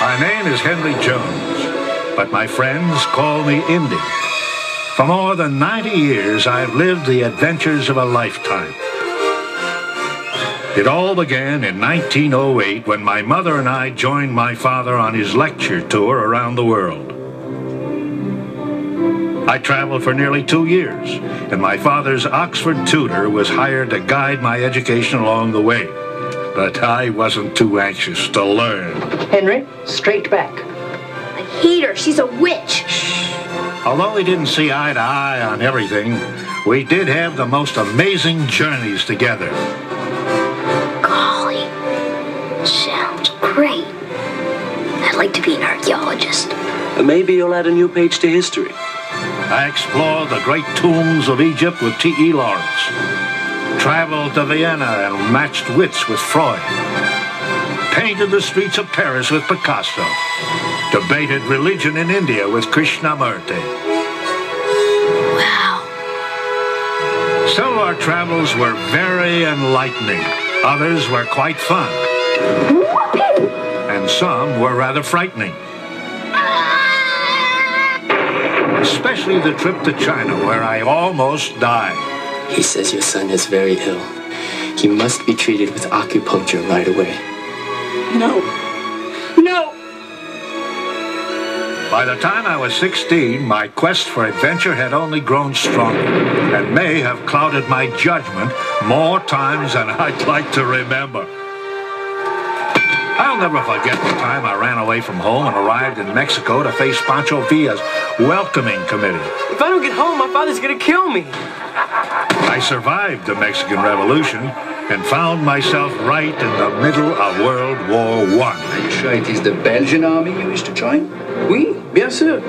My name is Henry Jones, but my friends call me Indy. For more than 90 years, I've lived the adventures of a lifetime. It all began in 1908 when my mother and I joined my father on his lecture tour around the world. I traveled for nearly 2 years, and my father's Oxford tutor was hired to guide my education along the way. But I wasn't too anxious to learn. Henry, straight back. I hate her. She's a witch. Although we didn't see eye to eye on everything, we did have the most amazing journeys together. Golly, sounds great. I'd like to be an archaeologist. Maybe you'll add a new page to history. I explored the great tombs of Egypt with T.E. Lawrence, traveled to Vienna and matched wits with Freud, painted the streets of Paris with Picasso, debated religion in India with Krishnamurti. Wow. Some of our travels were very enlightening. Others were quite fun. And some were rather frightening. Especially the trip to China, where I almost died. He says your son is very ill. He must be treated with acupuncture right away. No. No! By the time I was 16, my quest for adventure had only grown stronger and may have clouded my judgment more times than I'd like to remember. I'll never forget the time I ran away from home and arrived in Mexico to face Pancho Villa's welcoming committee. If I don't get home, my father's gonna kill me. I survived the Mexican Revolution and found myself right in the middle of World War I. Are you sure it is the Belgian army you wish to join? Oui, bien sûr.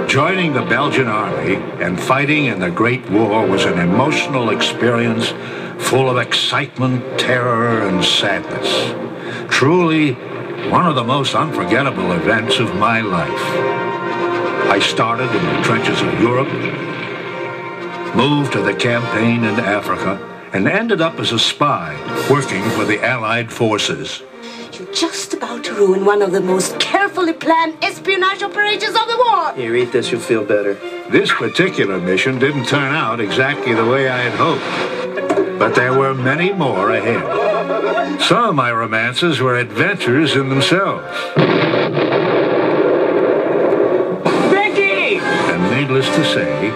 Joining the Belgian army and fighting in the Great War was an emotional experience full of excitement, terror, and sadness. Truly, one of the most unforgettable events of my life. I started in the trenches of Europe, moved to the campaign in Africa, and ended up as a spy working for the Allied forces. You're just about to ruin one of the most carefully planned espionage operations of the war. Here, eat this, you'll feel better. This particular mission didn't turn out exactly the way I had hoped, but there were many more ahead. Some of my romances were adventures in themselves. Becky! And needless to say,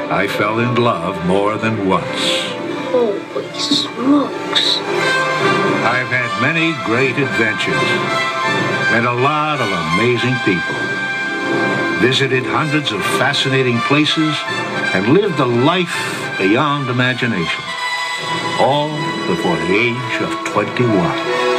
I fell in love more than once. Holy smokes. I've had many great adventures, met a lot of amazing people, visited hundreds of fascinating places, and lived a life beyond imagination, all before the age of 21.